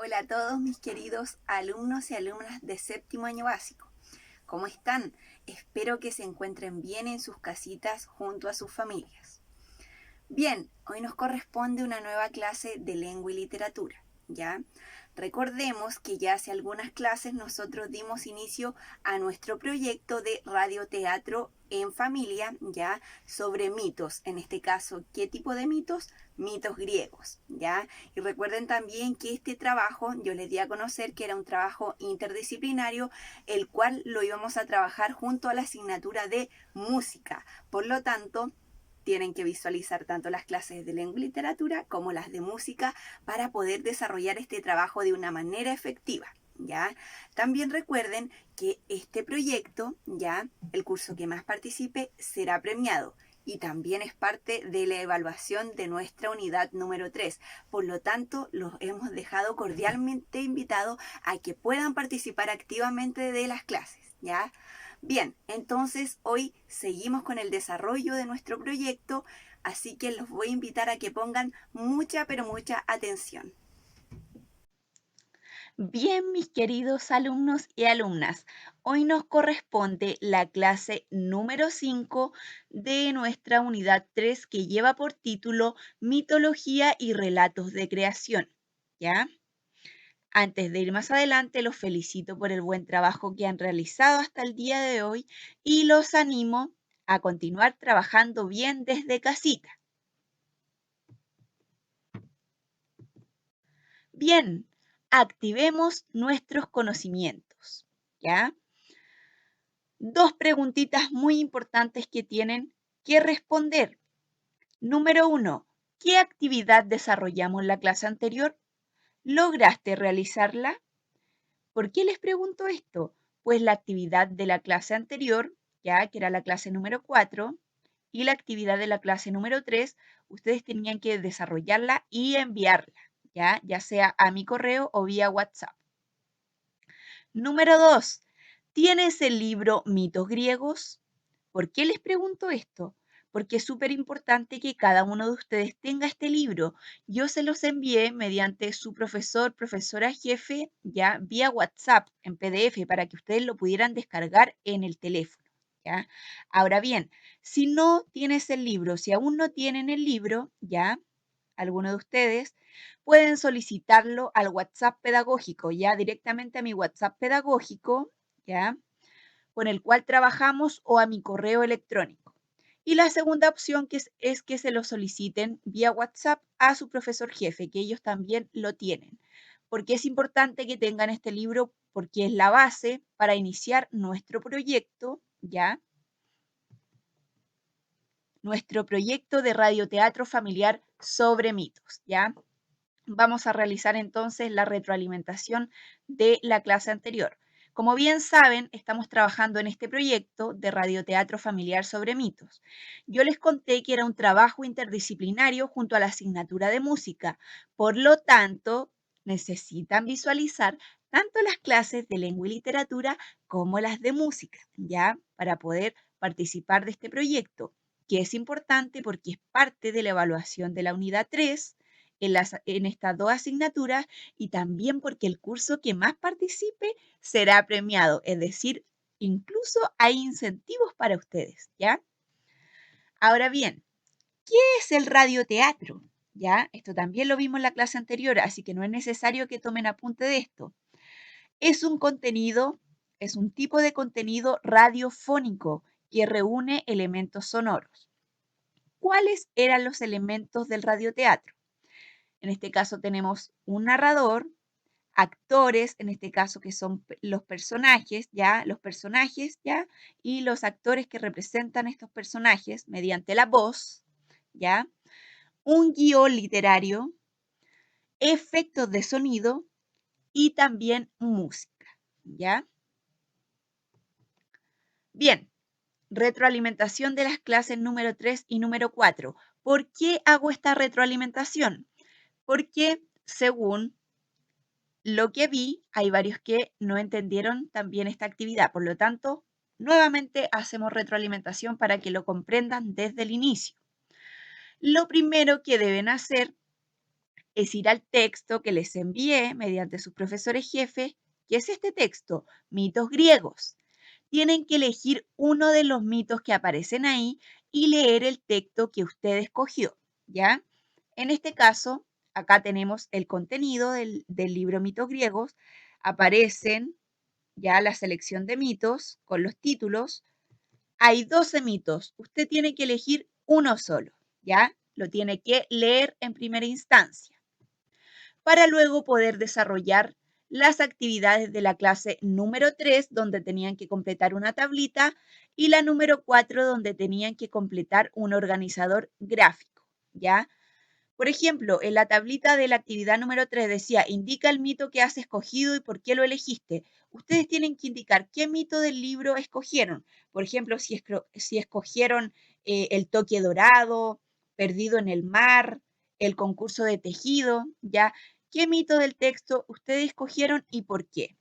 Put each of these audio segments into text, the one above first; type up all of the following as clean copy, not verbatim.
Hola a todos mis queridos alumnos y alumnas de séptimo año básico. ¿Cómo están? Espero que se encuentren bien en sus casitas junto a sus familias. Bien, hoy nos corresponde una nueva clase de lengua y literatura, ¿ya? Recordemos que ya hace algunas clases nosotros dimos inicio a nuestro proyecto de radioteatro en familia, ¿ya? Sobre mitos, en este caso, ¿qué tipo de mitos? Mitos griegos, ¿ya? Y recuerden también que este trabajo yo les di a conocer que era un trabajo interdisciplinario, el cual lo íbamos a trabajar junto a la asignatura de música. Por lo tanto, tienen que visualizar tanto las clases de lengua y literatura como las de música para poder desarrollar este trabajo de una manera efectiva. ¿Ya? También recuerden que este proyecto, ya, el curso que más participe será premiado y también es parte de la evaluación de nuestra unidad número 3. Por lo tanto, los hemos dejado cordialmente invitados a que puedan participar activamente de las clases, ¿ya? Bien, entonces hoy seguimos con el desarrollo de nuestro proyecto, así que los voy a invitar a que pongan mucha, pero mucha atención. Bien, mis queridos alumnos y alumnas, hoy nos corresponde la clase número 5 de nuestra unidad 3 que lleva por título Mitología y relatos de creación. ¿Ya? Antes de ir más adelante, los felicito por el buen trabajo que han realizado hasta el día de hoy y los animo a continuar trabajando bien desde casita. Bien, activemos nuestros conocimientos. ¿Ya? Dos preguntitas muy importantes que tienen que responder. Número uno, ¿qué actividad desarrollamos en la clase anterior? ¿Lograste realizarla? ¿Por qué les pregunto esto? Pues la actividad de la clase anterior, ya que era la clase número 4, y la actividad de la clase número 3, ustedes tenían que desarrollarla y enviarla, ya sea a mi correo o vía WhatsApp. Número 2, ¿tienes el libro Mitos Griegos? ¿Por qué les pregunto esto? Porque es súper importante que cada uno de ustedes tenga este libro. Yo se los envié mediante su profesor, profesora jefe, ya vía WhatsApp en PDF para que ustedes lo pudieran descargar en el teléfono. ¿Ya? Ahora bien, si no tienes el libro, si aún no tienen el libro, ya, alguno de ustedes, pueden solicitarlo al WhatsApp pedagógico, ya directamente a mi WhatsApp pedagógico, ya, con el cual trabajamos o a mi correo electrónico. Y la segunda opción es que se lo soliciten vía WhatsApp a su profesor jefe, que ellos también lo tienen. Porque es importante que tengan este libro porque es la base para iniciar nuestro proyecto, ¿ya? Nuestro proyecto de radioteatro familiar sobre mitos, ¿ya? Vamos a realizar entonces la retroalimentación de la clase anterior. Como bien saben, estamos trabajando en este proyecto de radioteatro familiar sobre mitos. Yo les conté que era un trabajo interdisciplinario junto a la asignatura de música. Por lo tanto, necesitan visualizar tanto las clases de lengua y literatura como las de música, ¿ya? Para poder participar de este proyecto, que es importante porque es parte de la evaluación de la unidad 3 en estas dos asignaturas y también porque el curso que más participe será premiado, es decir, incluso hay incentivos para ustedes, ¿ya? Ahora bien, ¿qué es el radioteatro? ¿Ya? Esto también lo vimos en la clase anterior, así que no es necesario que tomen apunte de esto. Es un contenido, es un tipo de contenido radiofónico que reúne elementos sonoros. ¿Cuáles eran los elementos del radioteatro? En este caso tenemos un narrador, actores, en este caso que son los personajes, ¿ya? Los personajes, ¿ya? Y los actores que representan estos personajes mediante la voz, ¿ya? Un guión literario, efectos de sonido y también música, ¿ya? Bien, retroalimentación de las clases número 3 y número 4. ¿Por qué hago esta retroalimentación? Porque según lo que vi, hay varios que no entendieron también esta actividad. Por lo tanto, nuevamente hacemos retroalimentación para que lo comprendan desde el inicio. Lo primero que deben hacer es ir al texto que les envié mediante sus profesores jefes, que es este texto, mitos griegos. Tienen que elegir uno de los mitos que aparecen ahí y leer el texto que usted escogió, ¿ya? En este caso, acá tenemos el contenido del libro Mitos Griegos. Aparecen ya la selección de mitos con los títulos. Hay 12 mitos. Usted tiene que elegir uno solo, ¿ya? Lo tiene que leer en primera instancia para luego poder desarrollar las actividades de la clase número 3, donde tenían que completar una tablita, y la número 4, donde tenían que completar un organizador gráfico, ¿ya? Por ejemplo, en la tablita de la actividad número 3 decía, indica el mito que has escogido y por qué lo elegiste. Ustedes tienen que indicar qué mito del libro escogieron. Por ejemplo, si escogieron el toque dorado, perdido en el mar, el concurso de tejido, ¿ya? ¿Qué mito del texto ustedes escogieron y por qué?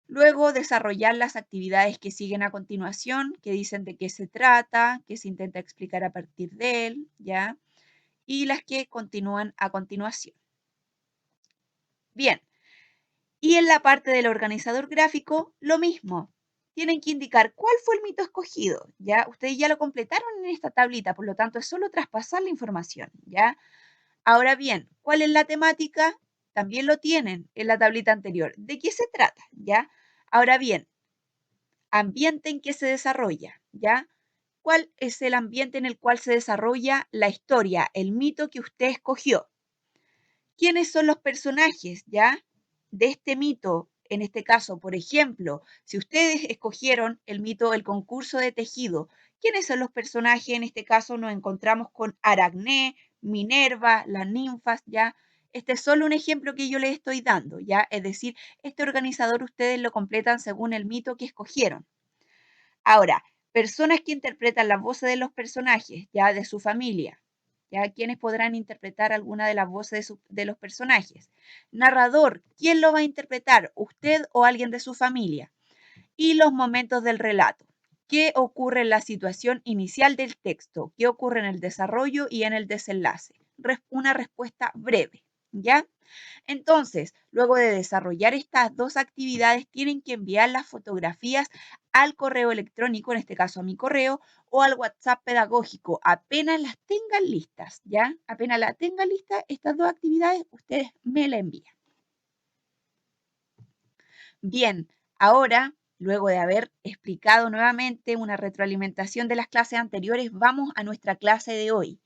Luego desarrollar las actividades que siguen a continuación, que dicen de qué se trata, qué se intenta explicar a partir de él, ¿ya? Y las que continúan a continuación. Bien, y en la parte del organizador gráfico, lo mismo. Tienen que indicar cuál fue el mito escogido, ¿ya? Ustedes ya lo completaron en esta tablita, por lo tanto es solo traspasar la información, ¿ya? Ahora bien, ¿cuál es la temática? También lo tienen en la tablita anterior. ¿De qué se trata? ¿Ya? Ahora bien, ambiente en que se desarrolla, ¿ya? ¿Cuál es el ambiente en el cual se desarrolla la historia, el mito que usted escogió? ¿Quiénes son los personajes, ya? De este mito, en este caso, por ejemplo, si ustedes escogieron el mito El concurso de tejido, ¿quiénes son los personajes? En este caso nos encontramos con Aracné, Minerva, las ninfas, ¿ya? Este es solo un ejemplo que yo les estoy dando, ¿ya? Es decir, este organizador ustedes lo completan según el mito que escogieron. Ahora, personas que interpretan las voces de los personajes, ya de su familia, ya quienes podrán interpretar alguna de las voces de los personajes. Narrador, ¿quién lo va a interpretar? ¿Usted o alguien de su familia? Y los momentos del relato. ¿Qué ocurre en la situación inicial del texto? ¿Qué ocurre en el desarrollo y en el desenlace? Una respuesta breve, ¿ya? Entonces, luego de desarrollar estas dos actividades, tienen que enviar las fotografías al correo electrónico, en este caso a mi correo, o al WhatsApp pedagógico, apenas las tengan listas, ¿ya? Apenas las tengan listas, estas dos actividades, ustedes me la envían. Bien, ahora, luego de haber explicado nuevamente una retroalimentación de las clases anteriores, vamos a nuestra clase de hoy.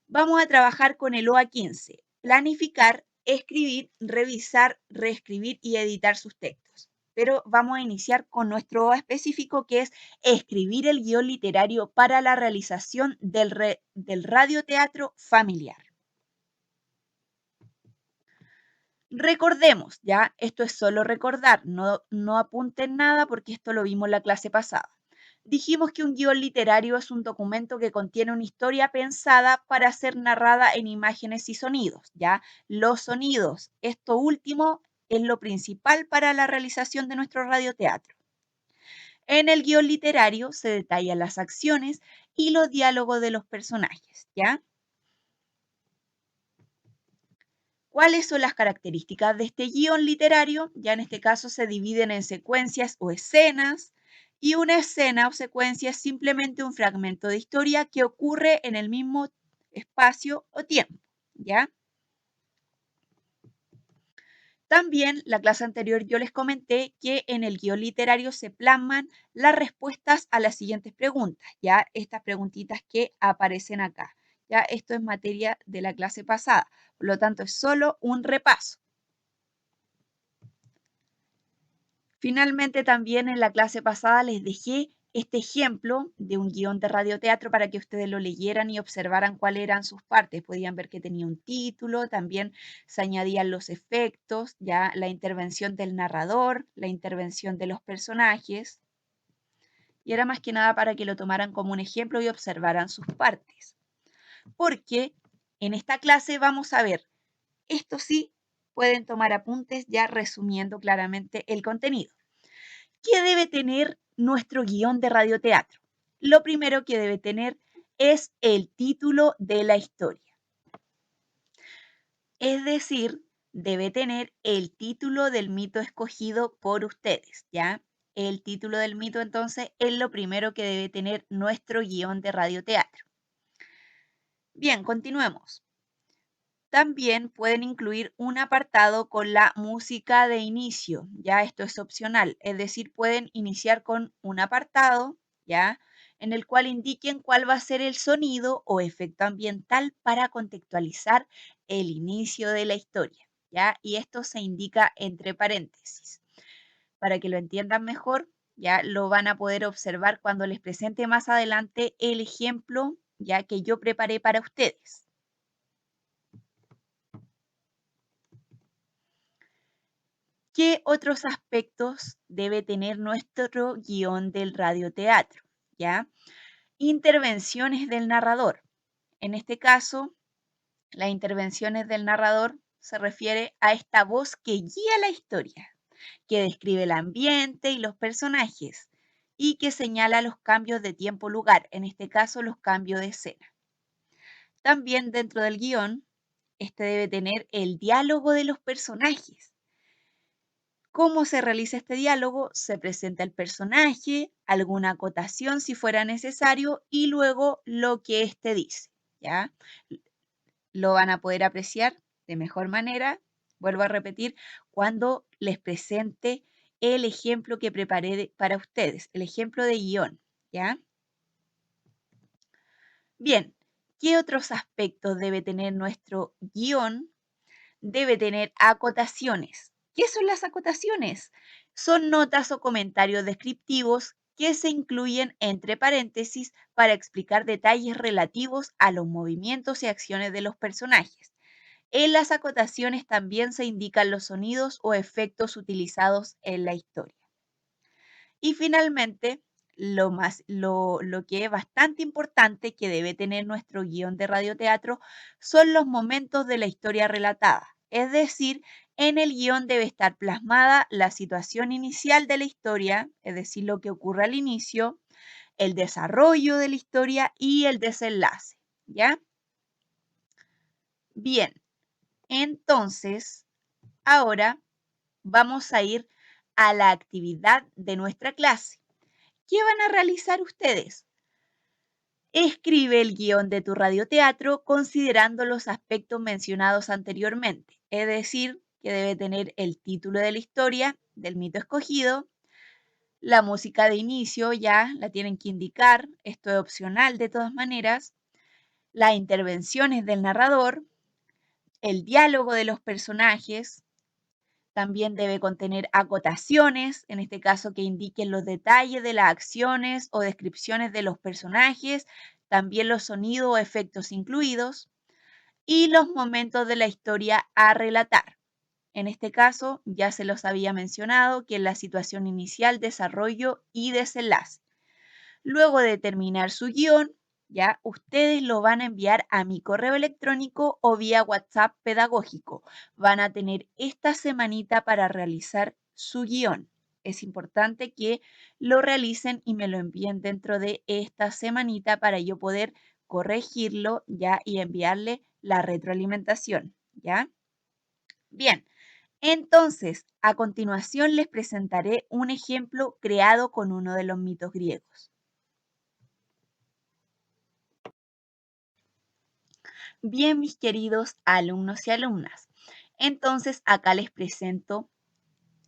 Vamos a trabajar con el OA 15, planificar, escribir, revisar, reescribir y editar sus textos. Pero vamos a iniciar con nuestro OA específico, que es escribir el guión literario para la realización del radioteatro familiar. Recordemos, ya, esto es solo recordar, no apunten nada porque esto lo vimos en la clase pasada. Dijimos que un guión literario es un documento que contiene una historia pensada para ser narrada en imágenes y sonidos, ¿ya? Los sonidos, esto último es lo principal para la realización de nuestro radioteatro. En el guión literario se detallan las acciones y los diálogos de los personajes, ¿ya? ¿Cuáles son las características de este guión literario? Ya en este caso se dividen en secuencias o escenas, y una escena o secuencia es simplemente un fragmento de historia que ocurre en el mismo espacio o tiempo, ¿ya? También la clase anterior yo les comenté que en el guión literario se plasman las respuestas a las siguientes preguntas, ya estas preguntitas que aparecen acá. Ya esto es materia de la clase pasada, por lo tanto es solo un repaso. Finalmente, también en la clase pasada les dejé este ejemplo de un guión de radioteatro para que ustedes lo leyeran y observaran cuáles eran sus partes. Podían ver que tenía un título, también se añadían los efectos, ya la intervención del narrador, la intervención de los personajes. Y era más que nada para que lo tomaran como un ejemplo y observaran sus partes. Porque en esta clase vamos a ver, esto sí, pueden tomar apuntes ya resumiendo claramente el contenido. ¿Qué debe tener nuestro guión de radioteatro? Lo primero que debe tener es el título de la historia. Es decir, debe tener el título del mito escogido por ustedes, ¿ya? El título del mito, entonces, es lo primero que debe tener nuestro guión de radioteatro. Bien, continuemos. También pueden incluir un apartado con la música de inicio, ya esto es opcional, es decir, pueden iniciar con un apartado, ya, en el cual indiquen cuál va a ser el sonido o efecto ambiental para contextualizar el inicio de la historia, ya, y esto se indica entre paréntesis. Para que lo entiendan mejor, ya lo van a poder observar cuando les presente más adelante el ejemplo, ya que yo preparé para ustedes. ¿Qué otros aspectos debe tener nuestro guión del radioteatro? ¿Ya? Intervenciones del narrador. En este caso, las intervenciones del narrador se refiere a esta voz que guía la historia, que describe el ambiente y los personajes y que señala los cambios de tiempo-lugar, en este caso los cambios de escena. También dentro del guión, este debe tener el diálogo de los personajes. ¿Cómo se realiza este diálogo? Se presenta el personaje, alguna acotación si fuera necesario y luego lo que éste dice, ¿ya? Lo van a poder apreciar de mejor manera, vuelvo a repetir, cuando les presente el ejemplo que preparé para ustedes, el ejemplo de guión, ¿ya? Bien, ¿qué otros aspectos debe tener nuestro guión? Debe tener acotaciones. ¿Qué son las acotaciones? Son notas o comentarios descriptivos que se incluyen entre paréntesis para explicar detalles relativos a los movimientos y acciones de los personajes. En las acotaciones también se indican los sonidos o efectos utilizados en la historia. Y finalmente, lo que es bastante importante que debe tener nuestro guión de radioteatro son los momentos de la historia relatada. Es decir, en el guión debe estar plasmada la situación inicial de la historia, es decir, lo que ocurre al inicio, el desarrollo de la historia y el desenlace. ¿Ya? Bien, entonces, ahora vamos a ir a la actividad de nuestra clase. ¿Qué van a realizar ustedes? Escribe el guión de tu radioteatro considerando los aspectos mencionados anteriormente, es decir, que debe tener el título de la historia, del mito escogido, la música de inicio ya la tienen que indicar, esto es opcional de todas maneras, las intervenciones del narrador, el diálogo de los personajes, también debe contener acotaciones, en este caso que indiquen los detalles de las acciones o descripciones de los personajes, también los sonidos o efectos incluidos, y los momentos de la historia a relatar. En este caso, ya se los había mencionado, que es la situación inicial, desarrollo y desenlace. Luego de terminar su guión, ya ustedes lo van a enviar a mi correo electrónico o vía WhatsApp pedagógico. Van a tener esta semanita para realizar su guión. Es importante que lo realicen y me lo envíen dentro de esta semanita para yo poder corregirlo ya y enviarle la retroalimentación, ¿ya? Bien, entonces, a continuación les presentaré un ejemplo creado con uno de los mitos griegos. Bien, mis queridos alumnos y alumnas, entonces acá les presento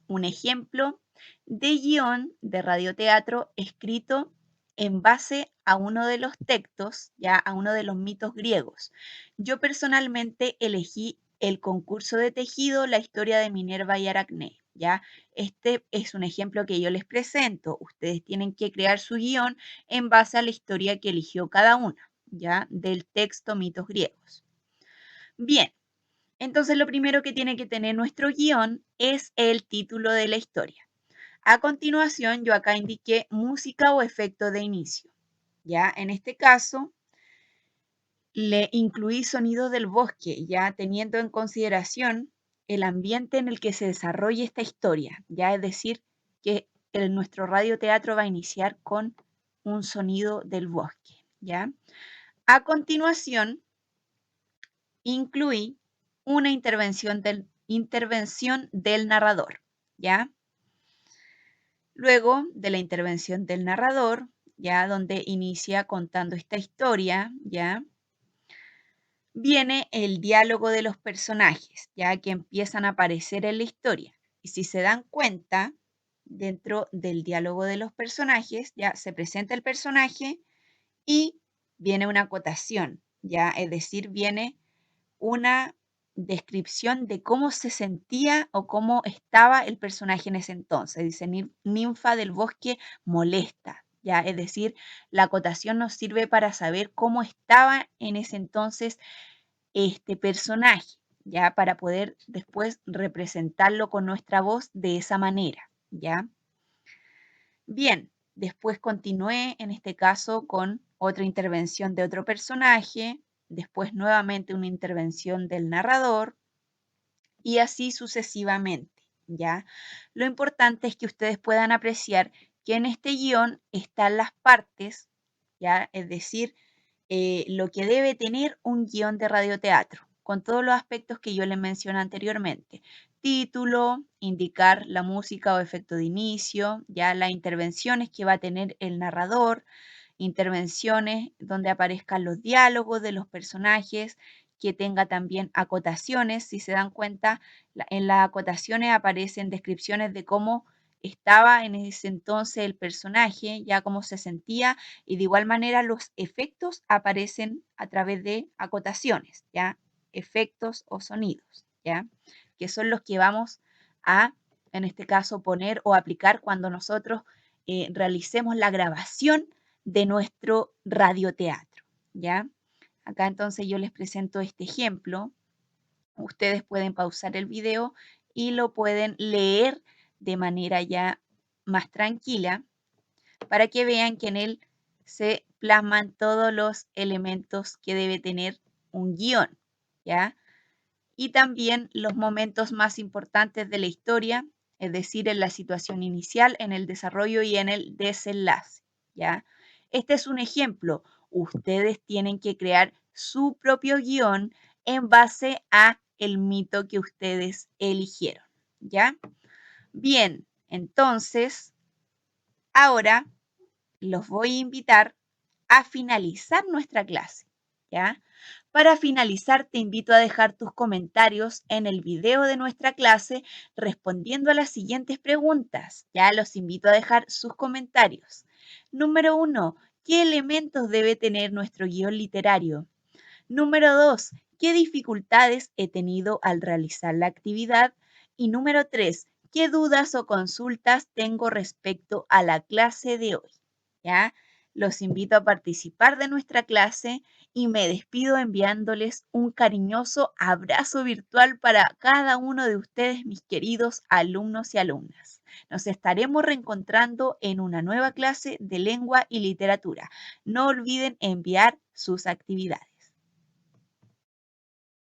un ejemplo de guión de radioteatro escrito en base a uno de los textos, ya a uno de los mitos griegos. Yo personalmente elegí el concurso de tejido, la historia de Minerva y Aracné, ya. Este es un ejemplo que yo les presento. Ustedes tienen que crear su guión en base a la historia que eligió cada una, ya, del texto mitos griegos. Bien, entonces lo primero que tiene que tener nuestro guión es el título de la historia. A continuación, yo acá indiqué música o efecto de inicio. Ya, en este caso, le incluí sonidos del bosque, ya teniendo en consideración el ambiente en el que se desarrolla esta historia. Ya, es decir, que nuestro radioteatro va a iniciar con un sonido del bosque. Ya. A continuación, incluí una intervención del narrador, ¿ya? Luego de la intervención del narrador, ya donde inicia contando esta historia, ¿ya? Viene el diálogo de los personajes, ya que empiezan a aparecer en la historia. Y si se dan cuenta, dentro del diálogo de los personajes, ya se presenta el personaje y viene una acotación, ya, es decir, viene una descripción de cómo se sentía o cómo estaba el personaje en ese entonces. Dice, ninfa del bosque molesta, ya, es decir, la acotación nos sirve para saber cómo estaba en ese entonces este personaje, ya, para poder después representarlo con nuestra voz de esa manera, ya. Bien, después continué en este caso con otra intervención de otro personaje, después nuevamente una intervención del narrador y así sucesivamente, ¿ya? Lo importante es que ustedes puedan apreciar que en este guión están las partes, ¿ya? Es decir, lo que debe tener un guión de radioteatro, con todos los aspectos que yo les mencioné anteriormente. Título, indicar la música o efecto de inicio, ya las intervenciones que va a tener el narrador, intervenciones donde aparezcan los diálogos de los personajes, que tenga también acotaciones. Si se dan cuenta, en las acotaciones aparecen descripciones de cómo estaba en ese entonces el personaje, ya cómo se sentía, y de igual manera los efectos aparecen a través de acotaciones, ya, efectos o sonidos, ya, que son los que vamos a, en este caso, poner o aplicar cuando nosotros realicemos la grabación de nuestro radioteatro, ¿ya? Acá entonces yo les presento este ejemplo. Ustedes pueden pausar el video y lo pueden leer de manera ya más tranquila para que vean que en él se plasman todos los elementos que debe tener un guión, ¿ya? Y también los momentos más importantes de la historia, es decir, en la situación inicial, en el desarrollo y en el desenlace, ¿ya? Este es un ejemplo. Ustedes tienen que crear su propio guión en base a el mito que ustedes eligieron, ¿ya? Bien, entonces, ahora los voy a invitar a finalizar nuestra clase, ¿ya? Para finalizar, te invito a dejar tus comentarios en el video de nuestra clase respondiendo a las siguientes preguntas. Ya los invito a dejar sus comentarios. Número 1. ¿Qué elementos debe tener nuestro guión literario? Número 2. ¿Qué dificultades he tenido al realizar la actividad? Y número 3. ¿Qué dudas o consultas tengo respecto a la clase de hoy? ¿Ya? Los invito a participar de nuestra clase y me despido enviándoles un cariñoso abrazo virtual para cada uno de ustedes, mis queridos alumnos y alumnas. Nos estaremos reencontrando en una nueva clase de lengua y literatura. No olviden enviar sus actividades.